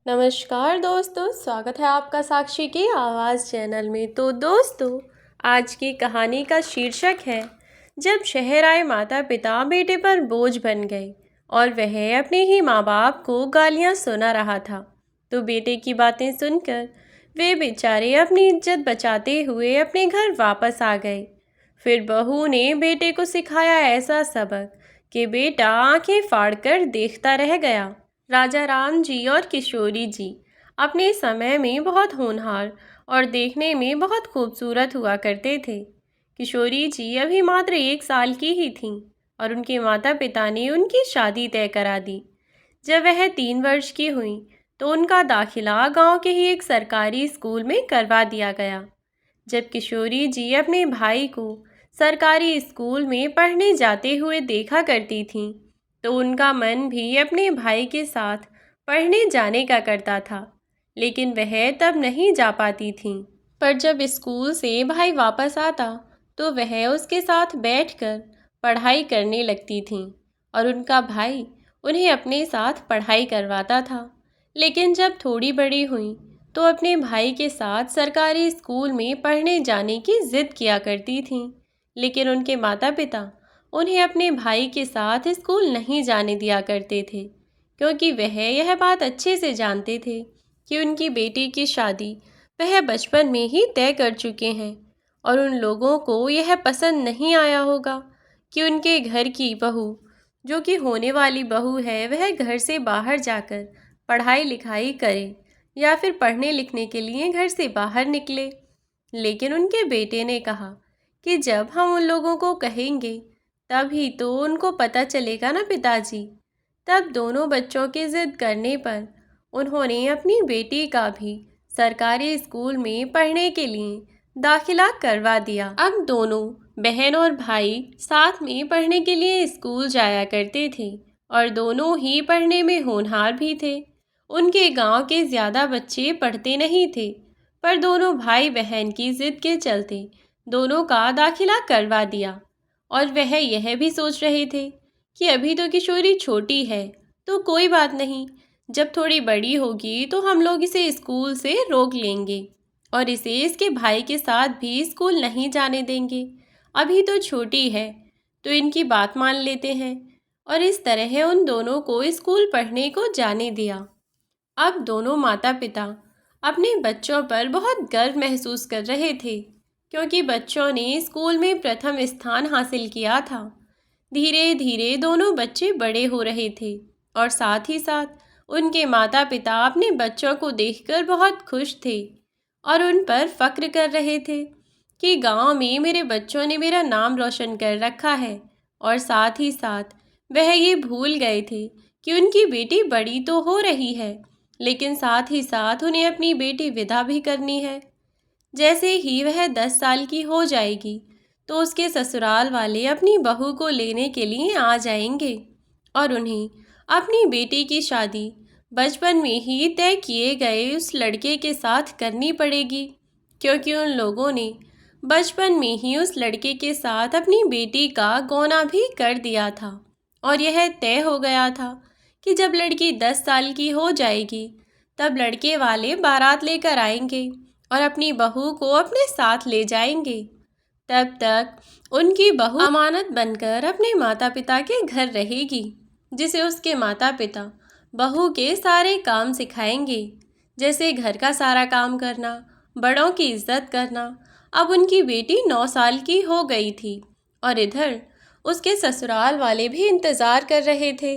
नमस्कार दोस्तों, स्वागत है आपका साक्षी की आवाज़ चैनल में। तो दोस्तों, आज की कहानी का शीर्षक है जब शहर आए माता पिता बेटे पर बोझ बन गए और वह अपने ही माँ बाप को गालियाँ सुना रहा था। तो बेटे की बातें सुनकर वे बेचारे अपनी इज्जत बचाते हुए अपने घर वापस आ गए। फिर बहू ने बेटे को सिखाया ऐसा सबक कि बेटा आंखें फाड़कर देखता रह गया। राजा राम जी और किशोरी जी अपने समय में बहुत होनहार और देखने में बहुत खूबसूरत हुआ करते थे। किशोरी जी अभी मात्र 1 साल की ही थीं और उनके माता पिता ने उनकी शादी तय करा दी। जब वह 3 वर्ष की हुई तो उनका दाखिला गांव के ही एक सरकारी स्कूल में करवा दिया गया। जब किशोरी जी अपने भाई को सरकारी स्कूल में पढ़ने जाते हुए देखा करती थीं, तो उनका मन भी अपने भाई के साथ पढ़ने जाने का करता था, लेकिन वह तब नहीं जा पाती थीं। पर जब स्कूल से भाई वापस आता तो वह उसके साथ बैठकर पढ़ाई करने लगती थीं और उनका भाई उन्हें अपने साथ पढ़ाई करवाता था। लेकिन जब थोड़ी बड़ी हुई तो अपने भाई के साथ सरकारी स्कूल में पढ़ने जाने की जिद किया करती थीं, लेकिन उनके माता पिता उन्हें अपने भाई के साथ स्कूल नहीं जाने दिया करते थे, क्योंकि वह यह बात अच्छे से जानते थे कि उनकी बेटी की शादी वह बचपन में ही तय कर चुके हैं और उन लोगों को यह पसंद नहीं आया होगा कि उनके घर की बहू, जो कि होने वाली बहू है, वह घर से बाहर जाकर पढ़ाई लिखाई करे या फिर पढ़ने लिखने के लिए घर से बाहर निकले। लेकिन उनके बेटे ने कहा कि जब हम उन लोगों को कहेंगे तभी तो उनको पता चलेगा ना पिताजी। तब दोनों बच्चों के जिद करने पर उन्होंने अपनी बेटी का भी सरकारी स्कूल में पढ़ने के लिए दाखिला करवा दिया। अब दोनों बहन और भाई साथ में पढ़ने के लिए स्कूल जाया करते थे और दोनों ही पढ़ने में होनहार भी थे। उनके गांव के ज़्यादा बच्चे पढ़ते नहीं थे, पर दोनों भाई बहन की जिद के चलते दोनों का दाखिला करवा दिया। और वह यह भी सोच रहे थे कि अभी तो किशोरी छोटी है, तो कोई बात नहीं, जब थोड़ी बड़ी होगी तो हम लोग इसे स्कूल से रोक लेंगे और इसे इसके भाई के साथ भी स्कूल नहीं जाने देंगे। अभी तो छोटी है, तो इनकी बात मान लेते हैं। और इस तरह उन दोनों को स्कूल पढ़ने को जाने दिया। अब दोनों माता पिता अपने बच्चों पर बहुत गर्व महसूस कर रहे थे, क्योंकि बच्चों ने स्कूल में प्रथम स्थान हासिल किया था। धीरे धीरे दोनों बच्चे बड़े हो रहे थे और साथ ही साथ उनके माता पिता अपने बच्चों को देखकर बहुत खुश थे और उन पर फक्र कर रहे थे कि गांव में मेरे बच्चों ने मेरा नाम रोशन कर रखा है। और साथ ही साथ वह ये भूल गए थे कि उनकी बेटी बड़ी तो हो रही है, लेकिन साथ ही साथ उन्हें अपनी बेटी विदा भी करनी है। जैसे ही वह 10 साल की हो जाएगी तो उसके ससुराल वाले अपनी बहू को लेने के लिए आ जाएंगे और उन्हें अपनी बेटी की शादी बचपन में ही तय किए गए उस लड़के के साथ करनी पड़ेगी, क्योंकि उन लोगों ने बचपन में ही उस लड़के के साथ अपनी बेटी का गौना भी कर दिया था। और यह तय हो गया था कि जब लड़की 10 साल की हो जाएगी तब लड़के वाले बारात लेकर आएंगे और अपनी बहू को अपने साथ ले जाएंगे। तब तक उनकी बहू अमानत बनकर अपने माता पिता के घर रहेगी, जिसे उसके माता पिता बहू के सारे काम सिखाएंगे, जैसे घर का सारा काम करना, बड़ों की इज्जत करना। अब उनकी बेटी 9 साल की हो गई थी और इधर उसके ससुराल वाले भी इंतज़ार कर रहे थे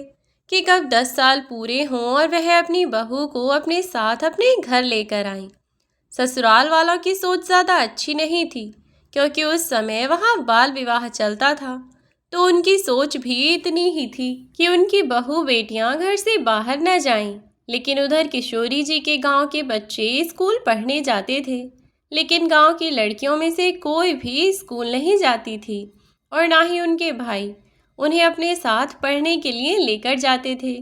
कि कब 10 साल पूरे हों और वह अपनी बहू को अपने साथ अपने घर लेकर आएं। ससुराल वालों की सोच ज़्यादा अच्छी नहीं थी, क्योंकि उस समय वहाँ बाल विवाह चलता था। तो उनकी सोच भी इतनी ही थी कि उनकी बहू बेटियां घर से बाहर न जाएं। लेकिन उधर किशोरी जी के गांव के बच्चे स्कूल पढ़ने जाते थे, लेकिन गांव की लड़कियों में से कोई भी स्कूल नहीं जाती थी और ना ही उनके भाई उन्हें अपने साथ पढ़ने के लिए लेकर जाते थे,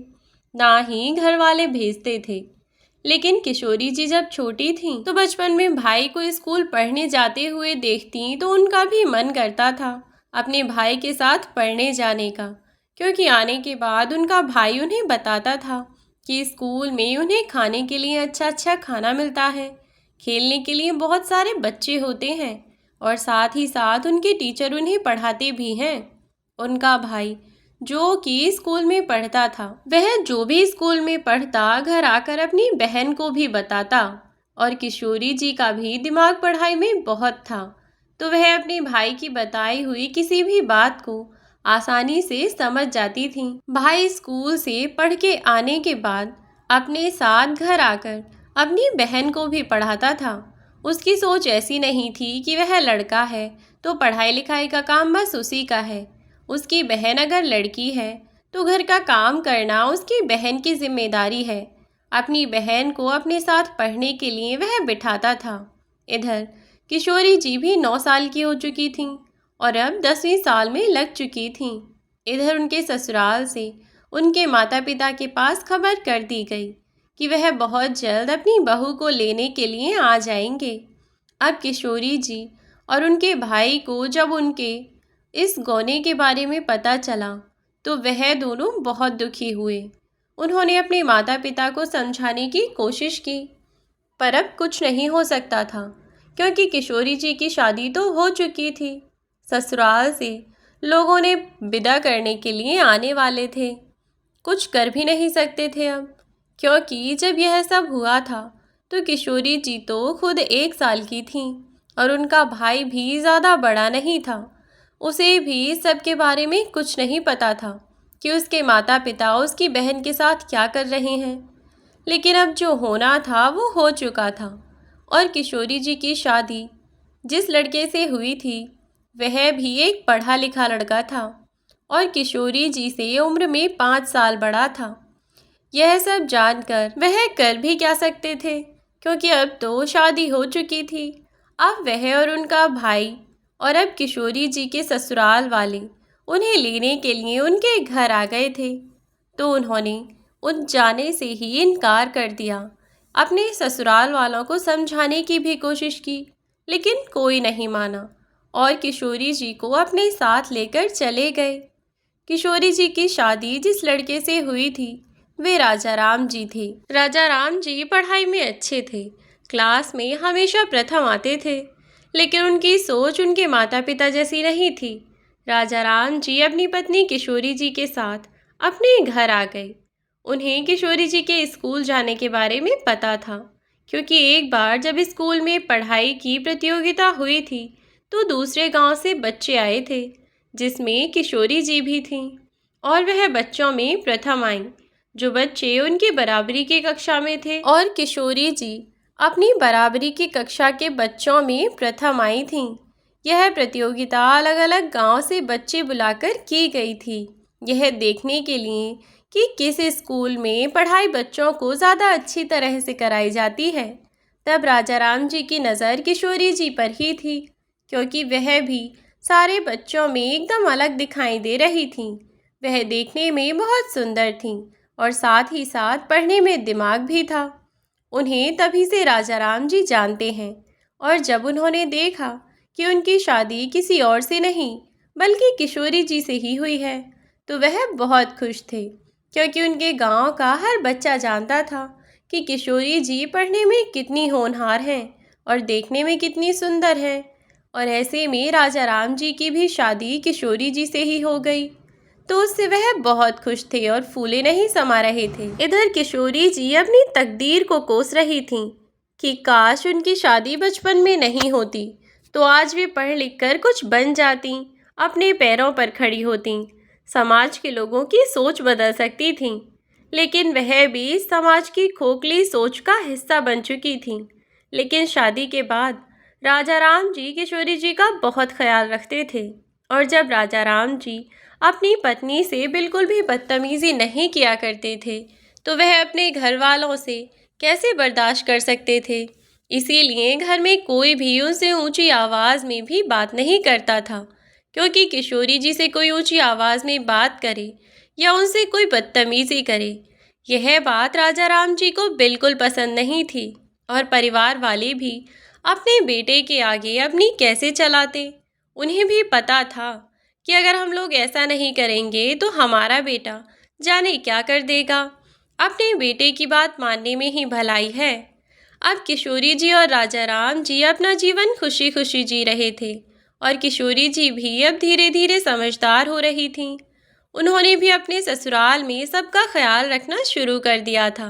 ना ही घर वाले भेजते थे। लेकिन किशोरी जी जब छोटी थीं तो बचपन में भाई को स्कूल पढ़ने जाते हुए देखती तो उनका भी मन करता था अपने भाई के साथ पढ़ने जाने का, क्योंकि आने के बाद उनका भाई उन्हें बताता था कि स्कूल में उन्हें खाने के लिए अच्छा अच्छा खाना मिलता है, खेलने के लिए बहुत सारे बच्चे होते हैं और साथ ही साथ उनके टीचर उन्हें पढ़ाते भी हैं। उनका भाई जो कि स्कूल में पढ़ता था, वह जो भी स्कूल में पढ़ता घर आकर अपनी बहन को भी बताता और किशोरी जी का भी दिमाग पढ़ाई में बहुत था, तो वह अपने भाई की बताई हुई किसी भी बात को आसानी से समझ जाती थी। भाई स्कूल से पढ़ के आने के बाद अपने साथ घर आकर अपनी बहन को भी पढ़ाता था। उसकी सोच ऐसी नहीं थी कि वह लड़का है तो पढ़ाई लिखाई का काम बस उसी का है। उसकी बहन अगर लड़की है तो घर का काम करना उसकी बहन की जिम्मेदारी है। अपनी बहन को अपने साथ पढ़ने के लिए वह बिठाता था। इधर किशोरी जी भी 9 साल की हो चुकी थीं और अब 10वीं साल में लग चुकी थीं। इधर उनके ससुराल से उनके माता पिता के पास खबर कर दी गई कि वह बहुत जल्द अपनी बहू को लेने के लिए आ जाएंगे। अब किशोरी जी और उनके भाई को जब उनके इस गौने के बारे में पता चला तो वह दोनों बहुत दुखी हुए। उन्होंने अपने माता पिता को समझाने की कोशिश की, पर अब कुछ नहीं हो सकता था क्योंकि किशोरी जी की शादी तो हो चुकी थी। ससुराल से लोगों ने विदा करने के लिए आने वाले थे, कुछ कर भी नहीं सकते थे अब, क्योंकि जब यह सब हुआ था तो किशोरी जी तो खुद 1 साल की थीं और उनका भाई भी ज़्यादा बड़ा नहीं था। उसे भी सबके बारे में कुछ नहीं पता था कि उसके माता पिता उसकी बहन के साथ क्या कर रहे हैं। लेकिन अब जो होना था वो हो चुका था और किशोरी जी की शादी जिस लड़के से हुई थी वह भी एक पढ़ा लिखा लड़का था और किशोरी जी से उम्र में 5 साल बड़ा था। यह सब जानकर वह कर भी क्या सकते थे, क्योंकि अब तो शादी हो चुकी थी। अब वह और उनका भाई और अब किशोरी जी के ससुराल वाले उन्हें लेने के लिए उनके घर आ गए थे, तो उन्होंने उन जाने से ही इनकार कर दिया। अपने ससुराल वालों को समझाने की भी कोशिश की, लेकिन कोई नहीं माना और किशोरी जी को अपने साथ लेकर चले गए। किशोरी जी की शादी जिस लड़के से हुई थी वे राजा राम जी थे। राजा राम जी पढ़ाई में अच्छे थे, क्लास में हमेशा प्रथम आते थे, लेकिन उनकी सोच उनके माता पिता जैसी नहीं थी। राजा राम जी अपनी पत्नी किशोरी जी के साथ अपने घर आ गए। उन्हें किशोरी जी के स्कूल जाने के बारे में पता था, क्योंकि एक बार जब स्कूल में पढ़ाई की प्रतियोगिता हुई थी तो दूसरे गांव से बच्चे आए थे जिसमें किशोरी जी भी थीं और वह बच्चों में प्रथम आईं। जो बच्चे उनकी बराबरी की कक्षा में थे और किशोरी जी अपनी बराबरी की कक्षा के बच्चों में प्रथम आई थीं। यह प्रतियोगिता अलग अलग गांव से बच्चे बुलाकर की गई थी, यह देखने के लिए कि किस स्कूल में पढ़ाई बच्चों को ज़्यादा अच्छी तरह से कराई जाती है। तब राजा राम जी की नज़र किशोरी जी पर ही थी, क्योंकि वह भी सारे बच्चों में एकदम अलग दिखाई दे रही थीं। वह देखने में बहुत सुंदर थीं और साथ ही साथ पढ़ने में दिमाग भी था। उन्हें तभी से राजा राम जी जानते हैं और जब उन्होंने देखा कि उनकी शादी किसी और से नहीं बल्कि किशोरी जी से ही हुई है तो वह बहुत खुश थे, क्योंकि उनके गांव का हर बच्चा जानता था कि किशोरी जी पढ़ने में कितनी होनहार हैं और देखने में कितनी सुंदर हैं। और ऐसे में राजा राम जी की भी शादी किशोरी जी से ही हो गई, तो उससे वह बहुत खुश थे और फूले नहीं समा रहे थे। इधर किशोरी जी अपनी तकदीर को कोस रही थीं कि काश उनकी शादी बचपन में नहीं होती तो आज वे पढ़ लिख कर कुछ बन जाती, अपने पैरों पर खड़ी होती, समाज के लोगों की सोच बदल सकती थीं। लेकिन वह भी समाज की खोखली सोच का हिस्सा बन चुकी थीं। लेकिन शादी के बाद राजा राम जी किशोरी जी का बहुत ख्याल रखते थे और जब राजा राम जी अपनी पत्नी से बिल्कुल भी बदतमीज़ी नहीं किया करते थे तो वह अपने घर वालों से कैसे बर्दाश्त कर सकते थे। इसीलिए घर में कोई भी उनसे ऊंची आवाज़ में भी बात नहीं करता था, क्योंकि किशोरी जी से कोई ऊंची आवाज़ में बात करे या उनसे कोई बदतमीज़ी करे, यह बात राजा राम जी को बिल्कुल पसंद नहीं थी। और परिवार वाले भी अपने बेटे के आगे अपनी कैसे चलाते। उन्हें भी पता था कि अगर हम लोग ऐसा नहीं करेंगे तो हमारा बेटा जाने क्या कर देगा। अपने बेटे की बात मानने में ही भलाई है। अब किशोरी जी और राजा राम जी अपना जीवन खुशी खुशी जी रहे थे और किशोरी जी भी अब धीरे धीरे समझदार हो रही थीं। उन्होंने भी अपने ससुराल में सबका ख्याल रखना शुरू कर दिया था।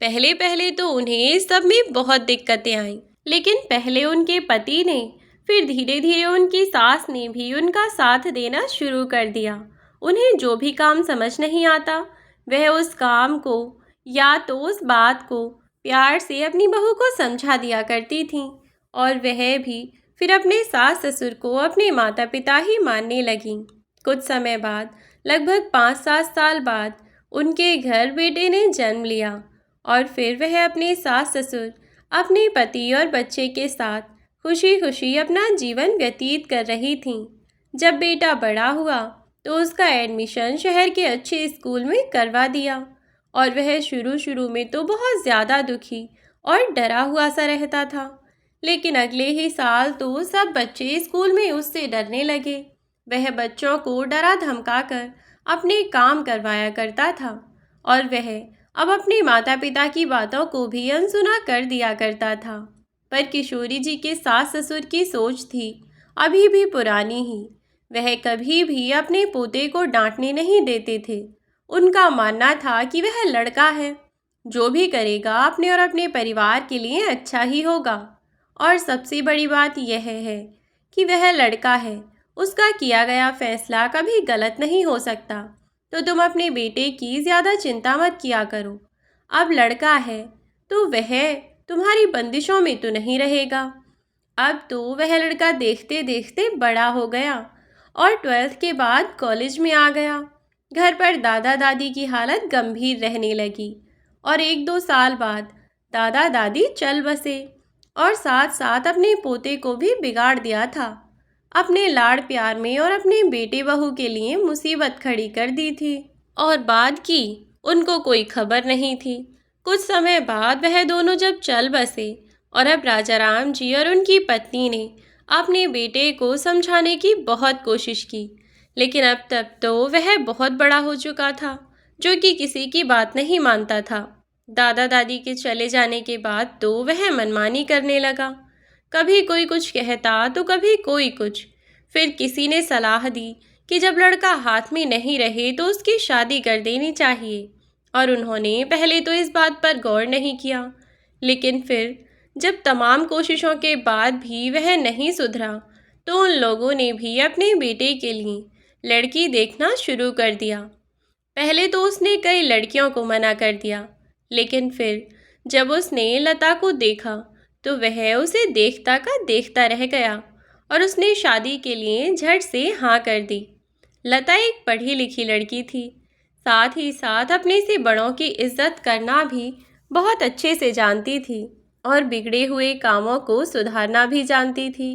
पहले पहले तो उन्हें इस सब में बहुत दिक्कतें आईं, लेकिन पहले उनके पति ने, फिर धीरे धीरे उनकी सास ने भी उनका साथ देना शुरू कर दिया। उन्हें जो भी काम समझ नहीं आता, वह उस काम को या तो उस बात को प्यार से अपनी बहू को समझा दिया करती थीं और वह भी फिर अपने सास ससुर को अपने माता पिता ही मानने लगीं। कुछ समय बाद, लगभग 5-7 साल बाद, उनके घर बेटे ने जन्म लिया और फिर वह अपने सास ससुर, अपने पति और बच्चे के साथ खुशी खुशी अपना जीवन व्यतीत कर रही थीं। जब बेटा बड़ा हुआ तो उसका एडमिशन शहर के अच्छे स्कूल में करवा दिया और वह शुरू शुरू में तो बहुत ज़्यादा दुखी और डरा हुआ सा रहता था। लेकिन अगले ही साल तो सब बच्चे स्कूल में उससे डरने लगे। वह बच्चों को डरा धमकाकर अपने काम करवाया करता था और वह अब अपने माता पिता की बातों को भी अनसुना कर दिया करता था। पर किशोरी जी के सास ससुर की सोच थी अभी भी पुरानी ही। वह कभी भी अपने पोते को डांटने नहीं देते थे। उनका मानना था कि वह लड़का है, जो भी करेगा अपने और अपने परिवार के लिए अच्छा ही होगा। और सबसे बड़ी बात यह है कि वह लड़का है, उसका किया गया फैसला कभी गलत नहीं हो सकता। तो तुम अपने बेटे की ज़्यादा चिंता मत किया करो। अब लड़का है तो वह तुम्हारी बंदिशों में तो नहीं रहेगा। अब तो वह लड़का देखते देखते बड़ा हो गया और 12th के बाद कॉलेज में आ गया। घर पर दादा दादी की हालत गंभीर रहने लगी और 1-2 साल बाद दादा दादी चल बसे और साथ साथ अपने पोते को भी बिगाड़ दिया था। अपने लाड़ प्यार में और अपने बेटे बहू के लिए मुसीबत खड़ी कर दी थी और बाद की उनको कोई खबर नहीं थी। कुछ समय बाद वह दोनों जब चल बसे और अब राजा राम जी और उनकी पत्नी ने अपने बेटे को समझाने की बहुत कोशिश की, लेकिन अब तक तो वह बहुत बड़ा हो चुका था, जो कि किसी की बात नहीं मानता था। दादा दादी के चले जाने के बाद तो वह मनमानी करने लगा। कभी कोई कुछ कहता तो कभी कोई कुछ। फिर किसी ने सलाह दी कि जब लड़का हाथ में नहीं रहे तो उसकी शादी कर देनी चाहिए और उन्होंने पहले तो इस बात पर गौर नहीं किया, लेकिन फिर जब तमाम कोशिशों के बाद भी वह नहीं सुधरा तो उन लोगों ने भी अपने बेटे के लिए लड़की देखना शुरू कर दिया। पहले तो उसने कई लड़कियों को मना कर दिया, लेकिन फिर जब उसने लता को देखा तो वह उसे देखता का देखता रह गया और उसने शादी के लिए झट से हाँ कर दी। लता एक पढ़ी लिखी लड़की थी, साथ ही साथ अपने से बड़ों की इज्जत करना भी बहुत अच्छे से जानती थी और बिगड़े हुए कामों को सुधारना भी जानती थी।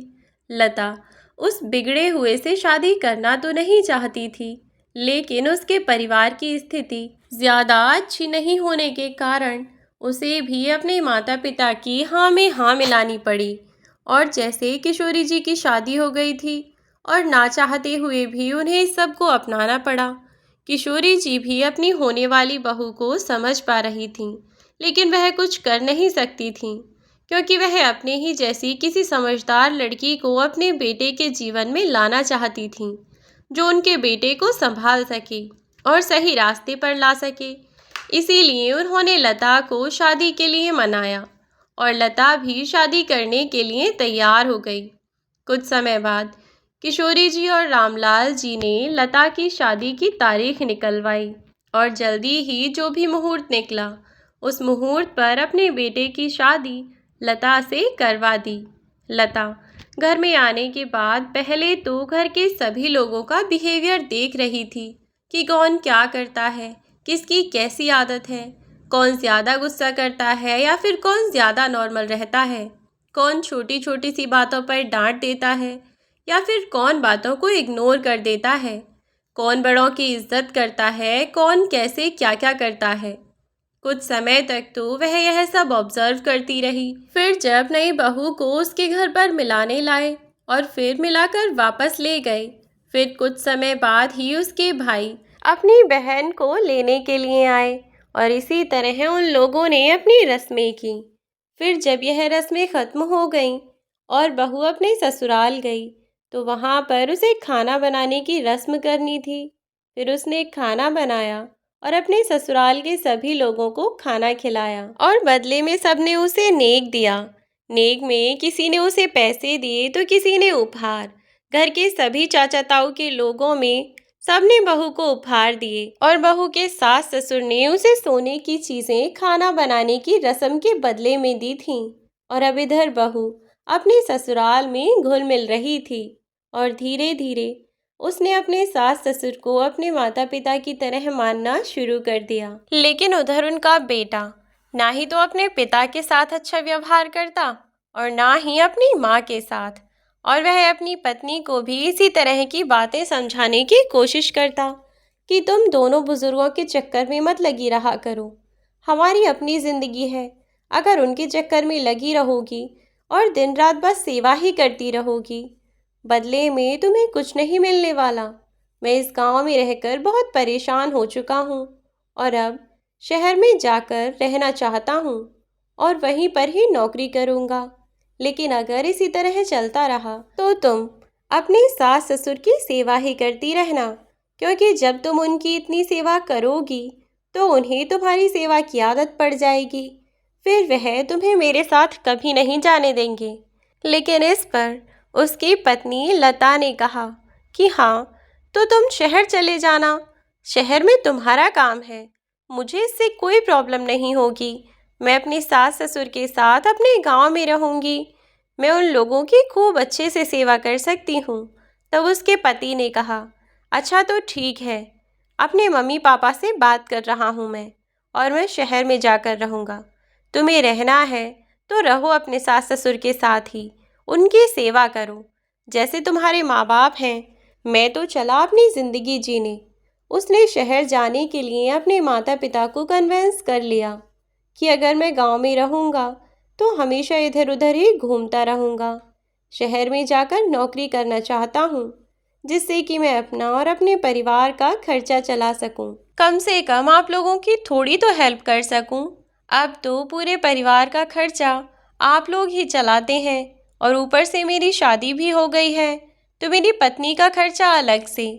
लता उस बिगड़े हुए से शादी करना तो नहीं चाहती थी, लेकिन उसके परिवार की स्थिति ज़्यादा अच्छी नहीं होने के कारण उसे भी अपने माता पिता की हाँ में हाँ मिलानी पड़ी। और जैसे किशोरी जी की शादी हो गई थी और ना चाहते हुए भी उन्हें इस सब को अपनाना पड़ा। किशोरी जी भी अपनी होने वाली बहू को समझ पा रही थीं, लेकिन वह कुछ कर नहीं सकती थीं, क्योंकि वह अपने ही जैसी किसी समझदार लड़की को अपने बेटे के जीवन में लाना चाहती थीं, जो उनके बेटे को संभाल सके और सही रास्ते पर ला सके। इसीलिए उन्होंने लता को शादी के लिए मनाया और लता भी शादी करने के लिए तैयार हो गई। कुछ समय बाद किशोरी जी और रामलाल जी ने लता की शादी की तारीख निकलवाई और जल्दी ही जो भी मुहूर्त निकला, उस मुहूर्त पर अपने बेटे की शादी लता से करवा दी। लता घर में आने के बाद पहले तो घर के सभी लोगों का बिहेवियर देख रही थी कि कौन क्या करता है, किसकी कैसी आदत है, कौन ज़्यादा गुस्सा करता है या फिर कौन ज़्यादा नॉर्मल रहता है, कौन छोटी छोटी सी बातों पर डांट देता है या फिर कौन बातों को इग्नोर कर देता है, कौन बड़ों की इज्जत करता है, कौन कैसे क्या क्या करता है। कुछ समय तक तो वह यह सब ऑब्जर्व करती रही। फिर जब नई बहू को उसके घर पर मिलाने लाए और फिर मिलाकर वापस ले गए, फिर कुछ समय बाद ही उसके भाई अपनी बहन को लेने के लिए आए और इसी तरह उन लोगों ने अपनी रस्में की। फिर जब यह रस्में ख़त्म हो गईं और बहू अपने ससुराल गई, तो वहाँ पर उसे खाना बनाने की रस्म करनी थी। फिर उसने खाना बनाया और अपने ससुराल के सभी लोगों को खाना खिलाया और बदले में सबने उसे नेक दिया। नेक में किसी ने उसे पैसे दिए तो किसी ने उपहार। घर के सभी चाचा ताऊ के लोगों में सबने बहू को उपहार दिए और बहू के सास ससुर ने उसे सोने की चीज़ें खाना बनाने की रस्म के बदले में दी थीं। और अब इधर बहू अपने ससुराल में घुल मिल रही थी और धीरे धीरे उसने अपने सास ससुर को अपने माता पिता की तरह मानना शुरू कर दिया। लेकिन उधर उनका बेटा ना ही तो अपने पिता के साथ अच्छा व्यवहार करता और ना ही अपनी माँ के साथ, और वह अपनी पत्नी को भी इसी तरह की बातें समझाने की कोशिश करता कि तुम दोनों बुजुर्गों के चक्कर में मत लगी रहा करो, हमारी अपनी ज़िंदगी है। अगर उनके चक्कर में लगी रहोगी और दिन रात बस सेवा ही करती रहोगी, बदले में तुम्हें कुछ नहीं मिलने वाला। मैं इस गांव में रहकर बहुत परेशान हो चुका हूँ और अब शहर में जाकर रहना चाहता हूँ और वहीं पर ही नौकरी करूँगा। लेकिन अगर इसी तरह चलता रहा तो तुम अपने सास ससुर की सेवा ही करती रहना, क्योंकि जब तुम उनकी इतनी सेवा करोगी तो उन्हें तुम्हारी सेवा की आदत पड़ जाएगी। फिर वह तुम्हें मेरे साथ कभी नहीं जाने देंगे। लेकिन इस पर उसकी पत्नी लता ने कहा कि हाँ, तो तुम शहर चले जाना, शहर में तुम्हारा काम है, मुझे इससे कोई प्रॉब्लम नहीं होगी। मैं अपने सास ससुर के साथ अपने गांव में रहूंगी, मैं उन लोगों की खूब अच्छे से सेवा कर सकती हूँ। तब उसके पति ने कहा, अच्छा तो ठीक है, अपने मम्मी पापा से बात कर रहा हूँ मैं, और मैं शहर में जाकर रहूँगा। तुम्हें रहना है तो रहो अपने सास ससुर के साथ ही, उनकी सेवा करो जैसे तुम्हारे माँ बाप हैं। मैं तो चला अपनी ज़िंदगी जीने। उसने शहर जाने के लिए अपने माता पिता को कन्विंस कर लिया कि अगर मैं गांव में रहूँगा तो हमेशा इधर उधर ही घूमता रहूँगा। शहर में जाकर नौकरी करना चाहता हूँ, जिससे कि मैं अपना और अपने परिवार का खर्चा चला सकूँ, कम से कम आप लोगों की थोड़ी तो हेल्प कर सकूँ। अब तो पूरे परिवार का खर्चा आप लोग ही चलाते हैं और ऊपर से मेरी शादी भी हो गई है, तो मेरी पत्नी का खर्चा अलग से।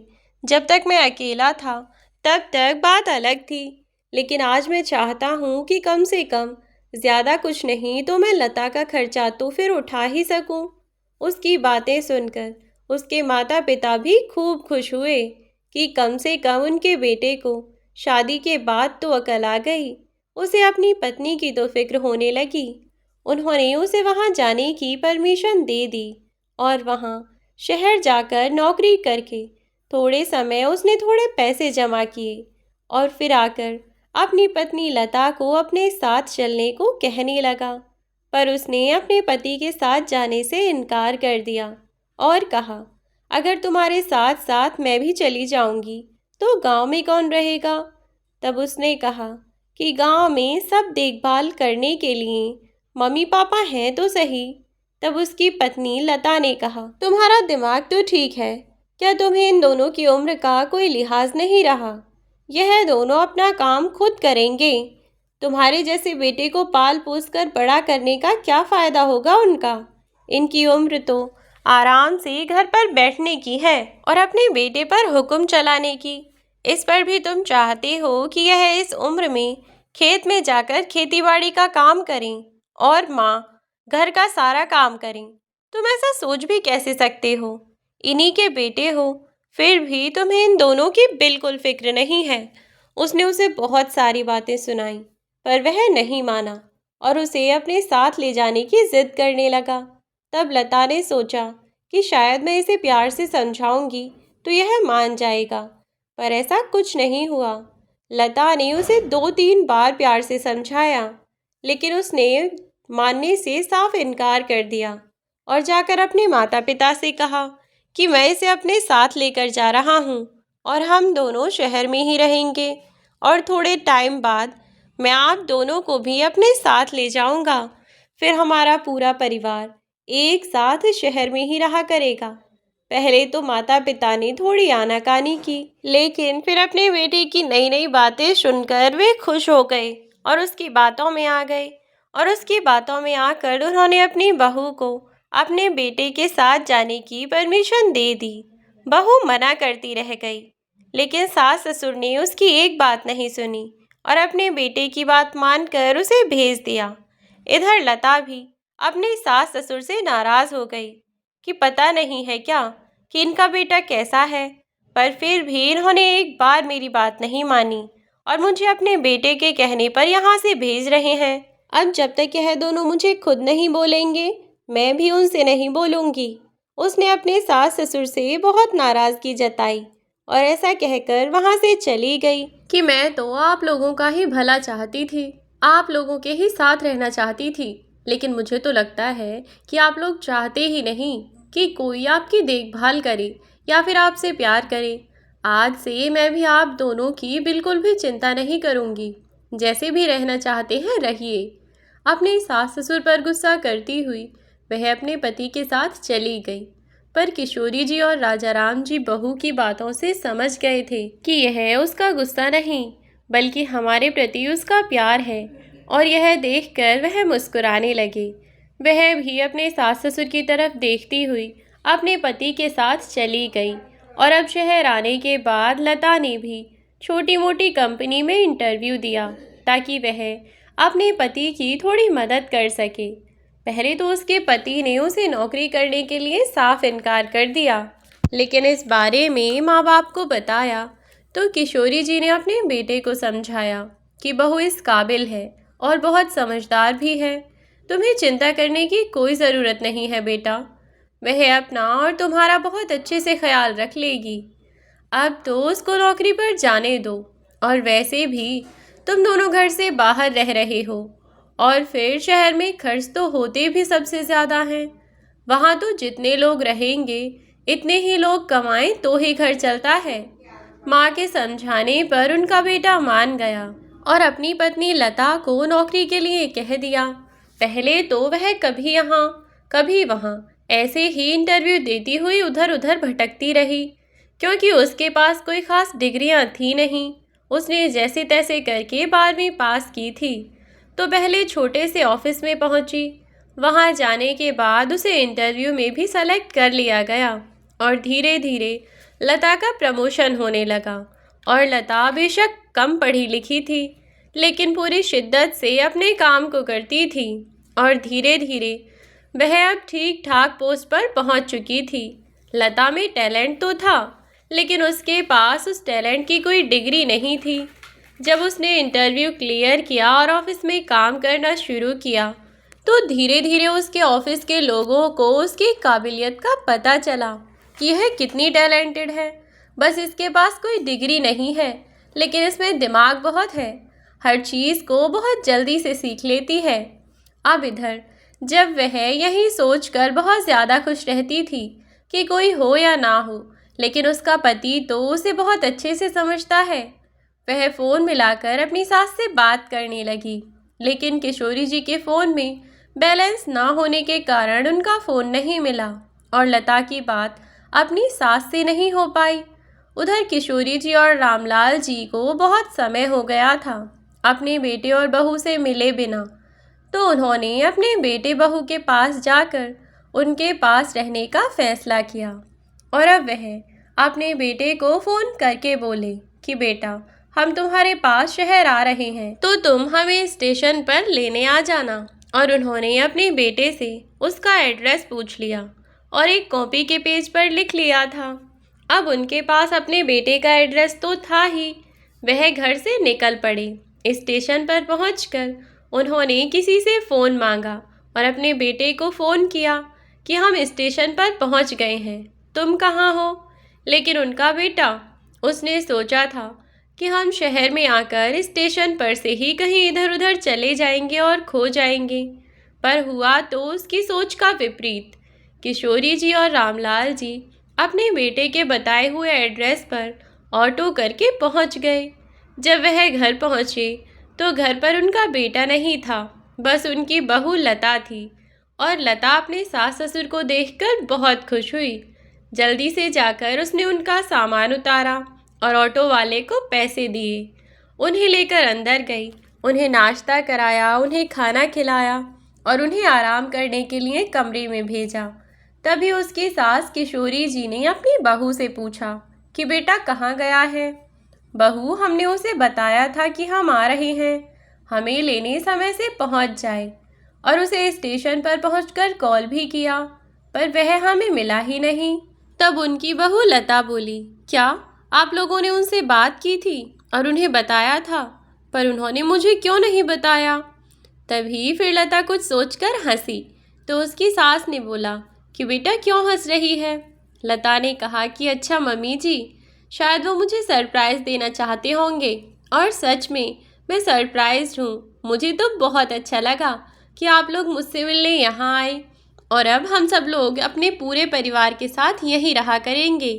जब तक मैं अकेला था तब तक बात अलग थी, लेकिन आज मैं चाहता हूँ कि कम से कम ज़्यादा कुछ नहीं तो मैं लता का खर्चा तो फिर उठा ही सकूँ। उसकी बातें सुनकर उसके माता पिता भी खूब खुश हुए कि कम से कम उनके बेटे को शादी के बाद तो अकल आ गई। उसे अपनी पत्नी की तो फिक्र होने लगी। उन्होंने उसे वहाँ जाने की परमिशन दे दी और वहाँ शहर जाकर नौकरी करके थोड़े समय उसने थोड़े पैसे जमा किए और फिर आकर अपनी पत्नी लता को अपने साथ चलने को कहने लगा। पर उसने अपने पति के साथ जाने से इनकार कर दिया और कहा, अगर तुम्हारे साथ साथ मैं भी चली जाऊंगी तो गांव में कौन रहेगा। तब उसने कहा कि गांव में सब देखभाल करने के लिए मम्मी पापा हैं तो सही। तब उसकी पत्नी लता ने कहा, तुम्हारा दिमाग तो ठीक है, क्या तुम्हें इन दोनों की उम्र का कोई लिहाज नहीं रहा। यह दोनों अपना काम खुद करेंगे, तुम्हारे जैसे बेटे को पाल पोस कर बड़ा करने का क्या फ़ायदा होगा उनका। इनकी उम्र तो आराम से घर पर बैठने की है और अपने बेटे पर हुक्म चलाने की। इस पर भी तुम चाहते हो कि यह इस उम्र में खेत में जाकर खेतीबाड़ी का काम करें और माँ घर का सारा काम करें। तुम ऐसा सोच भी कैसे सकते हो। इन्हीं के बेटे हो, फिर भी तुम्हें इन दोनों की बिल्कुल फिक्र नहीं है। उसने उसे बहुत सारी बातें सुनाई, पर वह नहीं माना और उसे अपने साथ ले जाने की जिद करने लगा। तब लता ने सोचा कि शायद मैं इसे प्यार से समझाऊंगी तो यह मान जाएगा, पर ऐसा कुछ नहीं हुआ। लता ने उसे 2-3 बार प्यार से समझाया, लेकिन उसने मानने से साफ इनकार कर दिया और जाकर अपने माता पिता से कहा कि मैं इसे अपने साथ लेकर जा रहा हूँ और हम दोनों शहर में ही रहेंगे और थोड़े टाइम बाद मैं आप दोनों को भी अपने साथ ले जाऊँगा। फिर हमारा पूरा परिवार एक साथ शहर में ही रहा करेगा। पहले तो माता पिता ने थोड़ी आनाकानी की, लेकिन फिर अपने बेटे की नई नई बातें सुनकर वे खुश हो गए और उसकी बातों में आ गए। और उसकी बातों में आकर उन्होंने अपनी बहू को अपने बेटे के साथ जाने की परमिशन दे दी। बहू मना करती रह गई, लेकिन सास ससुर ने उसकी एक बात नहीं सुनी और अपने बेटे की बात मानकर उसे भेज दिया। इधर लता भी अपने सास ससुर से नाराज हो गई कि पता नहीं है क्या कि इनका बेटा कैसा है, पर फिर भी इन्होंने एक बार मेरी बात नहीं मानी और मुझे अपने बेटे के कहने पर यहाँ से भेज रहे हैं। अब जब तक यह दोनों मुझे खुद नहीं बोलेंगे, मैं भी उनसे नहीं बोलूँगी। उसने अपने सास ससुर से बहुत नाराज़गी जताई और ऐसा कहकर वहाँ से चली गई कि मैं तो आप लोगों का ही भला चाहती थी, आप लोगों के ही साथ रहना चाहती थी, लेकिन मुझे तो लगता है कि आप लोग चाहते ही नहीं कि कोई आपकी देखभाल करे या फिर आपसे प्यार करे। आज से मैं भी आप दोनों की बिल्कुल भी चिंता नहीं करूँगी। जैसे भी रहना चाहते हैं रहिए। अपने सास ससुर पर गुस्सा करती हुई वह अपने पति के साथ चली गई, पर किशोरी जी और राजा राम जी बहू की बातों से समझ गए थे कि यह उसका गुस्सा नहीं बल्कि हमारे प्रति उसका प्यार है, और यह देखकर वह मुस्कुराने लगे। वह भी अपने सास ससुर की तरफ देखती हुई अपने पति के साथ चली गई। और अब शहर आने के बाद लता ने भी छोटी मोटी कंपनी में इंटरव्यू दिया ताकि वह अपने पति की थोड़ी मदद कर सके। पहले तो उसके पति ने उसे नौकरी करने के लिए साफ इनकार कर दिया, लेकिन इस बारे में माँ बाप को बताया तो किशोरी जी ने अपने बेटे को समझाया कि बहू इस काबिल है और बहुत समझदार भी है। तुम्हें चिंता करने की कोई ज़रूरत नहीं है बेटा, वह अपना और तुम्हारा बहुत अच्छे से ख्याल रख लेगी। अब तो उसको नौकरी पर जाने दो, और वैसे भी तुम दोनों घर से बाहर रह रहे हो और फिर शहर में खर्च तो होते भी सबसे ज़्यादा हैं। वहाँ तो जितने लोग रहेंगे इतने ही लोग कमाएं तो ही घर चलता है। माँ के समझाने पर उनका बेटा मान गया और अपनी पत्नी लता को नौकरी के लिए कह दिया। पहले तो वह कभी यहाँ कभी वहाँ ऐसे ही इंटरव्यू देती हुई उधर उधर भटकती रही, क्योंकि उसके पास कोई ख़ास डिग्रियाँ थी नहीं। उसने जैसे तैसे करके 12वीं पास की थी, तो पहले छोटे से ऑफिस में पहुंची। वहां जाने के बाद उसे इंटरव्यू में भी सेलेक्ट कर लिया गया और धीरे धीरे लता का प्रमोशन होने लगा। और लता बेशक कम पढ़ी लिखी थी, लेकिन पूरी शिद्दत से अपने काम को करती थी और धीरे धीरे वह अब ठीक ठाक पोस्ट पर पहुंच चुकी थी। लता में टैलेंट तो था, लेकिन उसके पास उस टैलेंट की कोई डिग्री नहीं थी। जब उसने इंटरव्यू क्लियर किया और ऑफिस में काम करना शुरू किया, तो धीरे धीरे उसके ऑफिस के लोगों को उसकी काबिलियत का पता चला कि यह कितनी टैलेंटेड है। बस इसके पास कोई डिग्री नहीं है, लेकिन इसमें दिमाग बहुत है, हर चीज़ को बहुत जल्दी से सीख लेती है। अब इधर जब वह यही सोचकर बहुत ज़्यादा खुश रहती थी कि कोई हो या ना हो, लेकिन उसका पति तो उसे बहुत अच्छे से समझता है, वह फ़ोन मिलाकर अपनी सास से बात करने लगी। लेकिन किशोरी जी के फ़ोन में बैलेंस ना होने के कारण उनका फ़ोन नहीं मिला और लता की बात अपनी सास से नहीं हो पाई। उधर किशोरी जी और रामलाल जी को बहुत समय हो गया था अपने बेटे और बहू से मिले बिना, तो उन्होंने अपने बेटे बहू के पास जाकर उनके पास रहने का फैसला किया। और अब वह अपने बेटे को फ़ोन करके बोले कि बेटा, हम तुम्हारे पास शहर आ रहे हैं, तो तुम हमें स्टेशन पर लेने आ जाना। और उन्होंने अपने बेटे से उसका एड्रेस पूछ लिया और एक कॉपी के पेज पर लिख लिया था। अब उनके पास अपने बेटे का एड्रेस तो था ही। वह घर से निकल पड़े। स्टेशन पर पहुंचकर उन्होंने किसी से फ़ोन मांगा और अपने बेटे को फ़ोन किया कि हम स्टेशन पर पहुंच गए हैं, तुम कहाँ हो। लेकिन उनका बेटा, उसने सोचा था कि हम शहर में आकर स्टेशन पर से ही कहीं इधर उधर चले जाएंगे और खो जाएंगे, पर हुआ तो उसकी सोच का विपरीत। किशोरी जी और रामलाल जी अपने बेटे के बताए हुए एड्रेस पर ऑटो करके पहुंच गए। जब वह घर पहुंचे तो घर पर उनका बेटा नहीं था, बस उनकी बहू लता थी। और लता अपने सास ससुर को देखकर बहुत खुश हुई। जल्दी से जाकर उसने उनका सामान उतारा और ऑटो वाले को पैसे दिए। उन्हें लेकर अंदर गई, उन्हें नाश्ता कराया, उन्हें खाना खिलाया और उन्हें आराम करने के लिए कमरे में भेजा। तभी उसकी सास किशोरी जी ने अपनी बहू से पूछा कि बेटा कहाँ गया है। बहू, हमने उसे बताया था कि हम आ रहे हैं, हमें लेने समय से पहुंच जाए, और उसे स्टेशन पर पहुंचकर कॉल भी किया, पर वह हमें मिला ही नहीं। तब उनकी बहू लता बोली, क्या आप लोगों ने उनसे बात की थी और उन्हें बताया था, पर उन्होंने मुझे क्यों नहीं बताया। तभी फिर लता कुछ सोचकर हंसी, तो उसकी सास ने बोला कि बेटा क्यों हंस रही है। लता ने कहा कि अच्छा मम्मी जी, शायद वो मुझे सरप्राइज़ देना चाहते होंगे, और सच में मैं सरप्राइज्ड हूँ। मुझे तो बहुत अच्छा लगा कि आप लोग मुझसे मिलने यहाँ आए, और अब हम सब लोग अपने पूरे परिवार के साथ यहीं रहा करेंगे।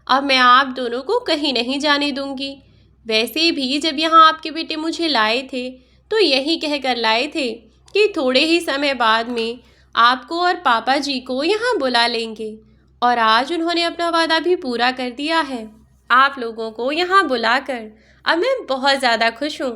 अब मैं आप दोनों को कहीं नहीं जाने दूंगी। वैसे भी जब यहाँ आपके बेटे मुझे लाए थे तो यही कहकर लाए थे कि थोड़े ही समय बाद में आपको और पापा जी को यहाँ बुला लेंगे, और आज उन्होंने अपना वादा भी पूरा कर दिया है। आप लोगों को यहाँ बुलाकर अब मैं बहुत ज़्यादा खुश हूँ।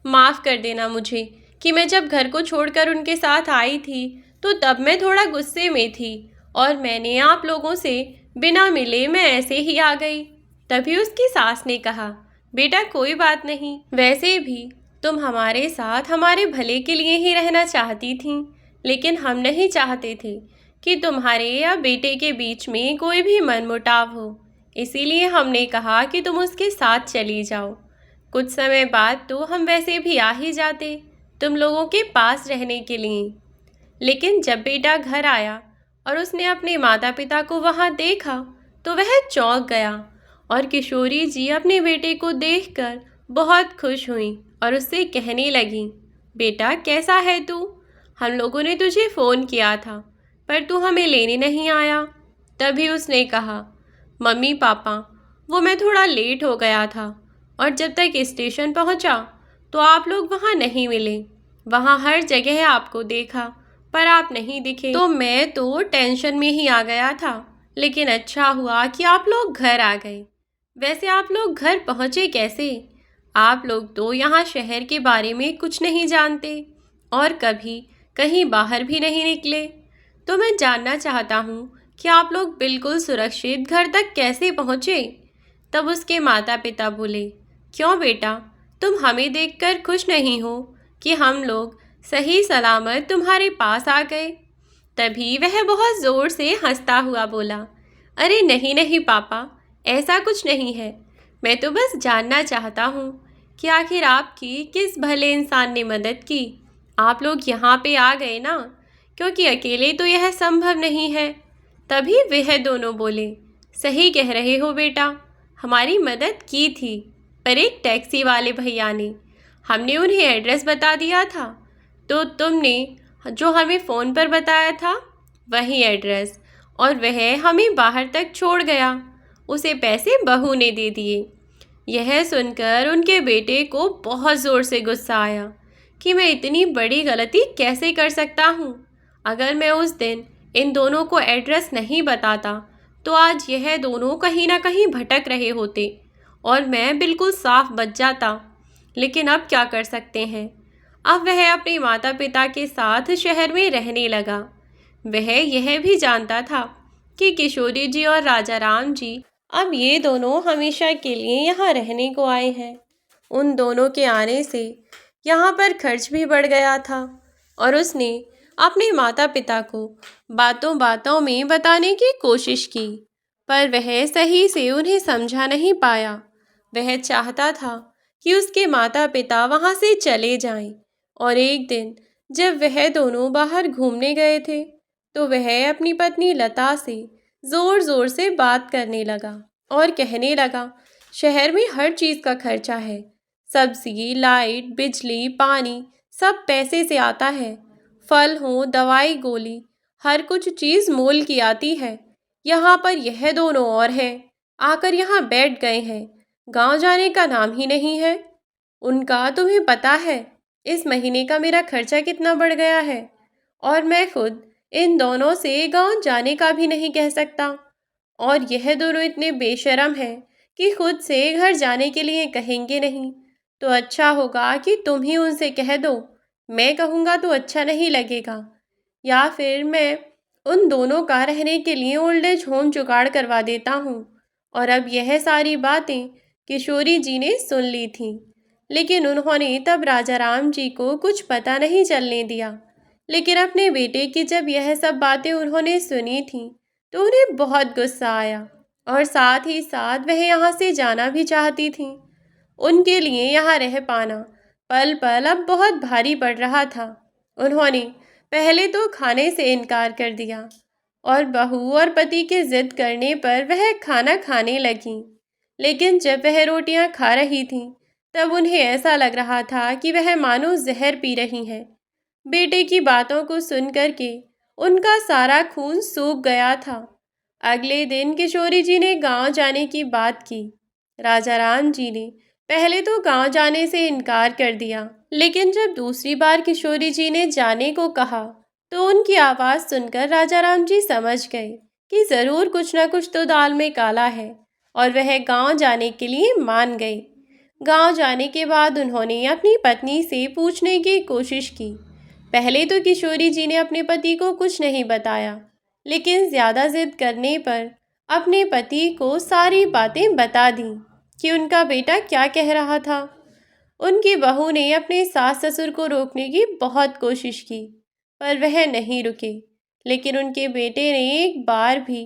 माफ़ कर देना मुझे कि मैं जब घर को छोड़कर उनके साथ आई थी तो तब मैं थोड़ा गुस्से में थी, और मैंने आप लोगों से बिना मिले मैं ऐसे ही आ गई। तभी उसकी सास ने कहा, बेटा कोई बात नहीं, वैसे भी तुम हमारे साथ हमारे भले के लिए ही रहना चाहती थीं, लेकिन हम नहीं चाहते थे कि तुम्हारे या बेटे के बीच में कोई भी मनमुटाव हो, इसीलिए हमने कहा कि तुम उसके साथ चली जाओ। कुछ समय बाद तो हम वैसे भी आ ही जाते तुम लोगों के पास रहने के लिए। लेकिन जब बेटा घर आया और उसने अपने माता पिता को वहाँ देखा तो वह चौंक गया, और किशोरी जी अपने बेटे को देखकर बहुत खुश हुई और उससे कहने लगी, बेटा कैसा है तू? हम लोगों ने तुझे फ़ोन किया था पर तू हमें लेने नहीं आया। तभी उसने कहा, मम्मी पापा, वो मैं थोड़ा लेट हो गया था, और जब तक स्टेशन पहुंचा तो आप लोग वहां नहीं मिले। वहां हर जगह आपको देखा पर आप नहीं दिखे, तो मैं तो टेंशन में ही आ गया था। लेकिन अच्छा हुआ कि आप लोग घर आ गए। वैसे आप लोग घर पहुंचे कैसे? आप लोग तो यहाँ शहर के बारे में कुछ नहीं जानते और कभी कहीं बाहर भी नहीं निकले, तो मैं जानना चाहता हूँ कि आप लोग बिल्कुल सुरक्षित घर तक कैसे पहुँचे। तब उसके माता पिता बोले, क्यों बेटा, तुम हमें देखकर खुश नहीं हो कि हम लोग सही सलामत तुम्हारे पास आ गए? तभी वह बहुत ज़ोर से हंसता हुआ बोला, अरे नहीं नहीं पापा, ऐसा कुछ नहीं है। मैं तो बस जानना चाहता हूँ कि आखिर आपकी किस भले इंसान ने मदद की। आप लोग यहाँ पे आ गए ना, क्योंकि अकेले तो यह संभव नहीं है। तभी वह दोनों बोले, सही कह रहे हो बेटा, हमारी मदद की थी, पर एक टैक्सी वाले भैया ने। हमने उन्हें एड्रेस बता दिया था, तो तुमने जो हमें फ़ोन पर बताया था वही एड्रेस, और वह हमें बाहर तक छोड़ गया। उसे पैसे बहू ने दे दिए। यह सुनकर उनके बेटे को बहुत ज़ोर से गुस्सा आया कि मैं इतनी बड़ी गलती कैसे कर सकता हूँ। अगर मैं उस दिन इन दोनों को एड्रेस नहीं बताता तो आज यह दोनों कहीं ना कहीं भटक रहे होते और मैं बिल्कुल साफ बच जाता। लेकिन अब क्या कर सकते हैं। अब वह अपने माता पिता के साथ शहर में रहने लगा। वह यह भी जानता था कि किशोरी जी और राजा राम जी अब ये दोनों हमेशा के लिए यहाँ रहने को आए हैं। उन दोनों के आने से यहाँ पर खर्च भी बढ़ गया था, और उसने अपने माता पिता को बातों बातों में बताने की कोशिश की, पर वह सही से उन्हें समझा नहीं पाया। वह चाहता था कि उसके माता पिता वहाँ से चले जाएं, और एक दिन जब वह दोनों बाहर घूमने गए थे तो वह अपनी पत्नी लता से ज़ोर ज़ोर से बात करने लगा और कहने लगा, शहर में हर चीज़ का खर्चा है। सब्जी, लाइट, बिजली, पानी सब पैसे से आता है। फल हो, दवाई, गोली, हर कुछ चीज़ मोल की आती है। यहाँ पर यह दोनों और हैं, आकर यहाँ बैठ गए हैं, गांव जाने का नाम ही नहीं है उनका। तुम्हें पता है इस महीने का मेरा खर्चा कितना बढ़ गया है, और मैं खुद इन दोनों से गांव जाने का भी नहीं कह सकता। और यह दोनों इतने बेशर्म हैं कि खुद से घर जाने के लिए कहेंगे नहीं। तो अच्छा होगा कि तुम ही उनसे कह दो, मैं कहूँगा तो अच्छा नहीं लगेगा। या फिर मैं उन दोनों का रहने के लिए ओल्ड एज होम जुगाड़ करवा देता हूँ। और अब यह सारी बातें किशोरी जी ने सुन ली थीं, लेकिन उन्होंने तब राजा राम जी को कुछ पता नहीं चलने दिया। लेकिन अपने बेटे की जब यह सब बातें उन्होंने सुनी थीं, तो उन्हें बहुत गुस्सा आया और साथ ही साथ वह यहाँ से जाना भी चाहती थीं। उनके लिए यहाँ रह पाना पल पल अब बहुत भारी पड़ रहा था। उन्होंने पहले तो खाने से इनकार कर दिया और बहू और पति के जिद करने पर वह खाना खाने लगी। लेकिन जब वह रोटियां खा रही थीं, तब उन्हें ऐसा लग रहा था कि वह मानो जहर पी रही हैं। बेटे की बातों को सुन करके उनका सारा खून सूख गया था। अगले दिन किशोरी जी ने गांव जाने की बात की। राजा राम जी ने पहले तो गांव जाने से इनकार कर दिया, लेकिन जब दूसरी बार किशोरी जी ने जाने को कहा, तो उनकी आवाज़ सुनकर राजा राम जी समझ गए कि ज़रूर कुछ न कुछ तो दाल में काला है, और वह गांव जाने के लिए मान गए। गांव जाने के बाद उन्होंने अपनी पत्नी से पूछने की कोशिश की। पहले तो किशोरी जी ने अपने पति को कुछ नहीं बताया, लेकिन ज़्यादा जिद करने पर अपने पति को सारी बातें बता दी कि उनका बेटा क्या कह रहा था। उनकी बहू ने अपने सास ससुर को रोकने की बहुत कोशिश की, पर वह नहीं रुके। लेकिन उनके बेटे ने एक बार भी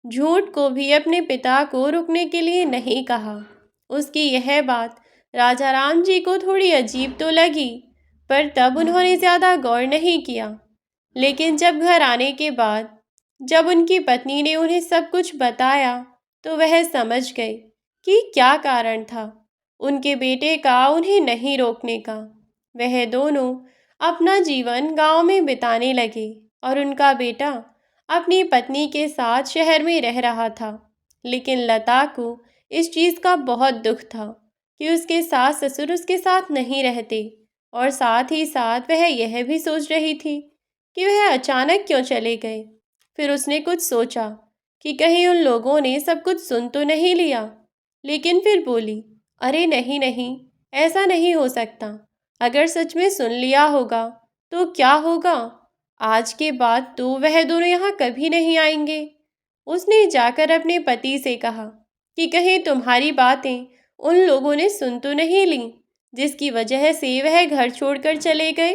झूठ को भी अपने पिता को रुकने के लिए नहीं कहा। उसकी यह बात राजा राम जी को थोड़ी अजीब तो लगी, पर तब उन्होंने ज़्यादा गौर नहीं किया। लेकिन जब घर आने के बाद जब उनकी पत्नी ने उन्हें सब कुछ बताया, तो वह समझ गए कि क्या कारण था उनके बेटे का उन्हें नहीं रोकने का। वह दोनों अपना जीवन गांव में बिताने लगे और उनका बेटा अपनी पत्नी के साथ शहर में रह रहा था। लेकिन लता को इस चीज़ का बहुत दुख था कि उसके सास ससुर उसके साथ नहीं रहते, और साथ ही साथ वह यह भी सोच रही थी कि वह अचानक क्यों चले गए। फिर उसने कुछ सोचा कि कहीं उन लोगों ने सब कुछ सुन तो नहीं लिया, लेकिन फिर बोली, अरे नहीं नहीं, ऐसा नहीं हो सकता। अगर सच में सुन लिया होगा तो क्या होगा? आज के बाद तो वह दोनों यहाँ कभी नहीं आएंगे। उसने जाकर अपने पति से कहा कि कहीं तुम्हारी बातें उन लोगों ने सुन तो नहीं ली, जिसकी वजह से वह घर छोड़कर चले गए।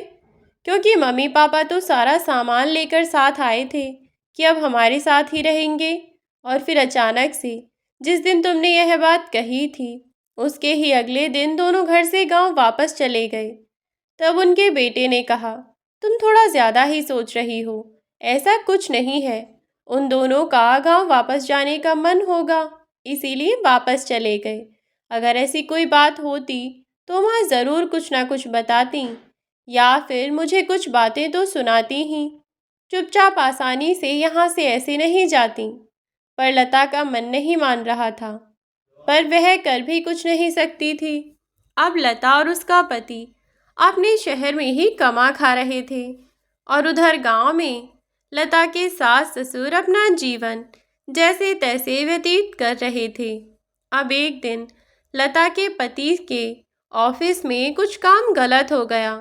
क्योंकि मम्मी पापा तो सारा सामान लेकर साथ आए थे कि अब हमारे साथ ही रहेंगे, और फिर अचानक से जिस दिन तुमने यह बात कही थी, उसके ही अगले दिन दोनों घर से गांव वापस चले गए। तब उनके बेटे ने कहा, तुम थोड़ा ज़्यादा ही सोच रही हो, ऐसा कुछ नहीं है। उन दोनों का गांव वापस जाने का मन होगा, इसीलिए वापस चले गए। अगर ऐसी कोई बात होती तो वहाँ ज़रूर कुछ ना कुछ बताती, या फिर मुझे कुछ बातें तो सुनाती ही। चुपचाप आसानी से यहाँ से ऐसे नहीं जाती। पर लता का मन नहीं मान रहा था, पर वह कर भी कुछ नहीं सकती थी। अब लता और उसका पति अपने शहर में ही कमा खा रहे थे, और उधर गांव में लता के सास ससुर अपना जीवन जैसे तैसे व्यतीत कर रहे थे। अब एक दिन लता के पति के ऑफिस में कुछ काम गलत हो गया,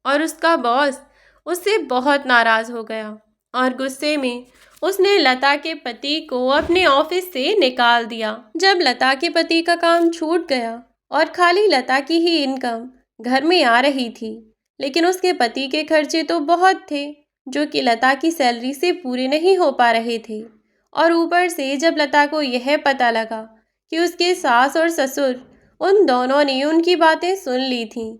और उसका बॉस उससे बहुत नाराज़ हो गया, और गुस्से में उसने लता के पति को अपने ऑफिस से निकाल दिया। जब लता के पति का काम छूट गया और खाली लता की ही इनकम घर में आ रही थी, लेकिन उसके पति के खर्चे तो बहुत थे जो कि लता की सैलरी से पूरे नहीं हो पा रहे थे। और ऊपर से जब लता को यह पता लगा कि उसके सास और ससुर उन दोनों ने उनकी बातें सुन ली थीं,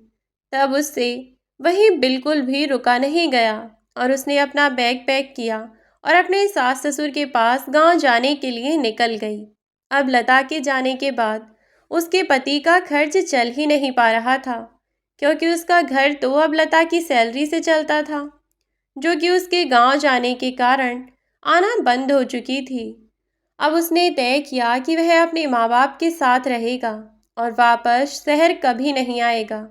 तब उससे वहीं बिल्कुल भी रुका नहीं गया, और उसने अपना बैग पैक किया और अपने सास ससुर के पास गांव जाने के लिए निकल गई। अब लता के जाने के बाद उसके पति का खर्च चल ही नहीं पा रहा था, क्योंकि उसका घर तो अब लता की सैलरी से चलता था, जो कि उसके गांव जाने के कारण आना बंद हो चुकी थी। अब उसने तय किया कि वह अपने माँ बाप के साथ रहेगा और वापस शहर कभी नहीं आएगा।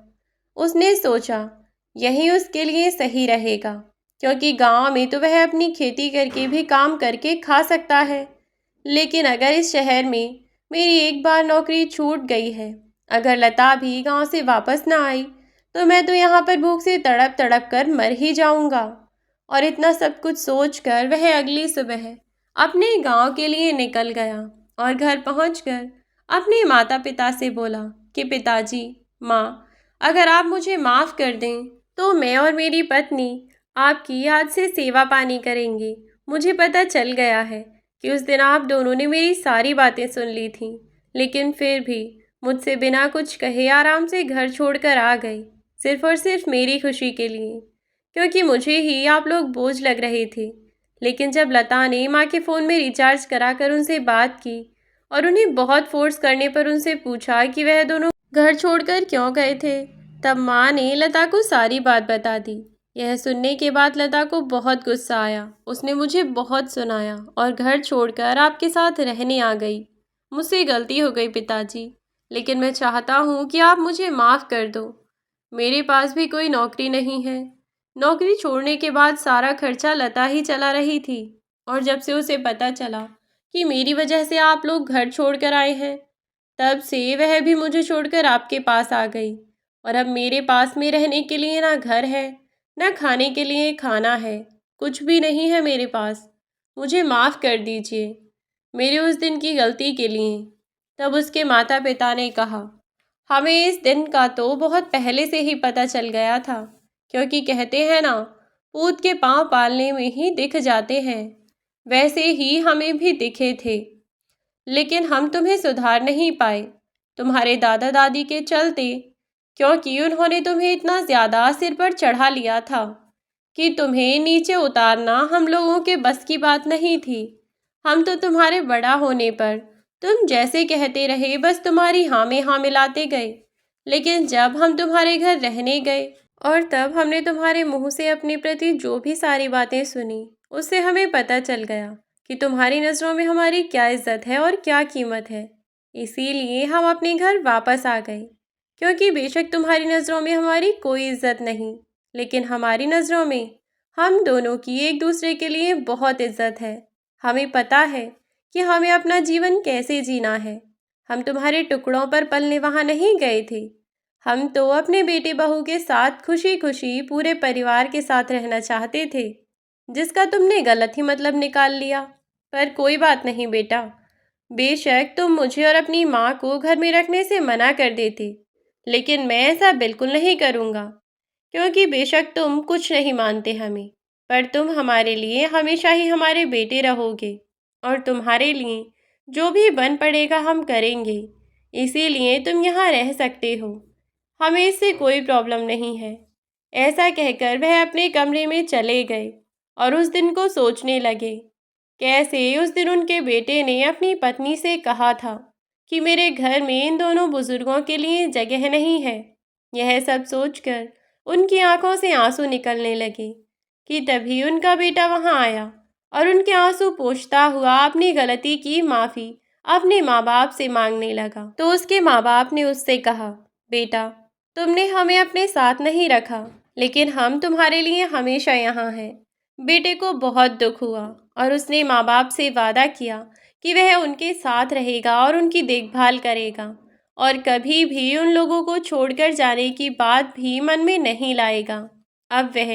उसने सोचा यही उसके लिए सही रहेगा, क्योंकि गांव में तो वह अपनी खेती करके भी काम करके खा सकता है, लेकिन अगर इस शहर में मेरी एक बार नौकरी छूट गई है, अगर लता भी गांव से वापस ना आई, तो मैं तो यहाँ पर भूख से तड़प तड़प कर मर ही जाऊंगा। और इतना सब कुछ सोचकर वह अगली सुबह अपने गांव के लिए निकल गया और घर पहुंचकर अपने माता पिता से बोला कि पिताजी, माँ, अगर आप मुझे माफ़ कर दें तो मैं और मेरी पत्नी आपकी आज से सेवा पानी करेंगे। मुझे पता चल गया है कि उस दिन आप दोनों ने मेरी सारी बातें सुन ली थीं, लेकिन फिर भी मुझसे बिना कुछ कहे आराम से घर छोड़कर आ गए, सिर्फ और सिर्फ मेरी खुशी के लिए, क्योंकि मुझे ही आप लोग बोझ लग रहे थे। लेकिन जब लता ने माँ के फ़ोन में रिचार्ज कराकर उनसे बात की और उन्हें बहुत फोर्स करने पर उनसे पूछा कि वह दोनों घर छोड़कर क्यों गए थे, तब माँ ने लता को सारी बात बता दी। यह सुनने के बाद लता को बहुत गुस्सा आया। उसने मुझे बहुत सुनाया और घर छोड़कर आपके साथ रहने आ गई। मुझसे गलती हो गई पिताजी, लेकिन मैं चाहता हूँ कि आप मुझे माफ़ कर दो। मेरे पास भी कोई नौकरी नहीं है। नौकरी छोड़ने के बाद सारा खर्चा लता ही चला रही थी, और जब से उसे पता चला कि मेरी वजह से आप लोग घर छोड़कर आए हैं, तब से वह भी मुझे छोड़कर आपके पास आ गई। और अब मेरे पास में रहने के लिए ना घर है, ना खाने के लिए खाना है, कुछ भी नहीं है मेरे पास। मुझे माफ़ कर दीजिए मेरे उस दिन की गलती के लिए। तब उसके माता पिता ने कहा, हमें इस दिन का तो बहुत पहले से ही पता चल गया था, क्योंकि कहते हैं ना, पूत के पाँव पालने में ही दिख जाते हैं। वैसे ही हमें भी दिखे थे, लेकिन हम तुम्हें सुधार नहीं पाए तुम्हारे दादा दादी के चलते, क्योंकि उन्होंने तुम्हें इतना ज़्यादा सिर पर चढ़ा लिया था कि तुम्हें नीचे उतारना हम लोगों के बस की बात नहीं थी। हम तो तुम्हारे बड़ा होने पर तुम जैसे कहते रहे, बस तुम्हारी हाँ में हाँ मिलाते गए। लेकिन जब हम तुम्हारे घर रहने गए और तब हमने तुम्हारे मुंह से अपने प्रति जो भी सारी बातें सुनी, उससे हमें पता चल गया कि तुम्हारी नज़रों में हमारी क्या इज्जत है और क्या कीमत है। इसीलिए हम अपने घर वापस आ गए, क्योंकि बेशक तुम्हारी नज़रों में हमारी कोई इज्जत नहीं, लेकिन हमारी नज़रों में हम दोनों की एक दूसरे के लिए बहुत इज्जत है। हमें पता है कि हमें अपना जीवन कैसे जीना है। हम तुम्हारे टुकड़ों पर पलने वहाँ नहीं गए थे। हम तो अपने बेटे बहू के साथ खुशी खुशी पूरे परिवार के साथ रहना चाहते थे, जिसका तुमने गलत ही मतलब निकाल लिया। पर कोई बात नहीं बेटा, बेशक तुम मुझे और अपनी माँ को घर में रखने से मना कर देते, लेकिन मैं ऐसा बिल्कुल नहीं करूँगा, क्योंकि बेशक तुम कुछ नहीं मानते हमें, पर तुम हमारे लिए हमेशा ही हमारे बेटे रहोगे, और तुम्हारे लिए जो भी बन पड़ेगा हम करेंगे। इसीलिए तुम यहाँ रह सकते हो, हमें इससे कोई प्रॉब्लम नहीं है। ऐसा कहकर वह अपने कमरे में चले गए और उस दिन को सोचने लगे, कैसे उस दिन उनके बेटे ने अपनी पत्नी से कहा था कि मेरे घर में इन दोनों बुजुर्गों के लिए जगह नहीं है। यह सब सोचकर उनकी आंखों से आंसू निकलने लगे कि तभी उनका बेटा वहां आया और उनके आंसू पोंछता हुआ अपनी गलती की माफ़ी अपने माँ बाप से मांगने लगा। तो उसके माँ बाप ने उससे कहा, बेटा, तुमने हमें अपने साथ नहीं रखा, लेकिन हम तुम्हारे लिए हमेशा यहाँ हैं। बेटे को बहुत दुख हुआ और उसने माँ बाप से वादा किया कि वह उनके साथ रहेगा और उनकी देखभाल करेगा, और कभी भी उन लोगों को छोड़कर जाने की बात भी मन में नहीं लाएगा। अब वह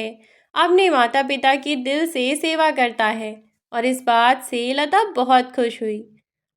अपने माता पिता की दिल से सेवा करता है, और इस बात से लता बहुत खुश हुई।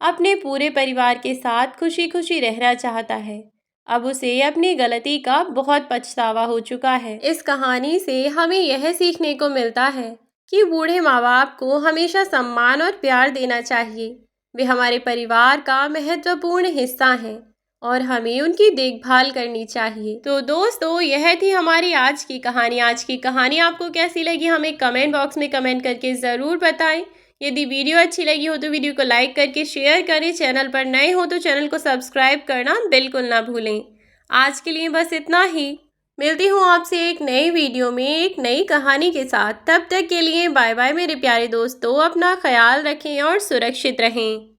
अपने पूरे परिवार के साथ खुशी खुशी रहना चाहता है। अब उसे अपनी गलती का बहुत पछतावा हो चुका है। इस कहानी से हमें यह सीखने को मिलता है कि बूढ़े माँ बाप को हमेशा सम्मान और प्यार देना चाहिए। वे हमारे परिवार का महत्वपूर्ण हिस्सा हैं और हमें उनकी देखभाल करनी चाहिए। तो दोस्तों, यह थी हमारी आज की कहानी। आज की कहानी आपको कैसी लगी हमें कमेंट बॉक्स में कमेंट करके ज़रूर बताएं। यदि वीडियो अच्छी लगी हो तो वीडियो को लाइक करके शेयर करें। चैनल पर नए हो तो चैनल को सब्सक्राइब करना बिल्कुल ना भूलें। आज के लिए बस इतना ही। मिलती हूँ आपसे एक नई वीडियो में एक नई कहानी के साथ। तब तक के लिए बाय बाय मेरे प्यारे दोस्तों। अपना ख्याल रखें और सुरक्षित रहें।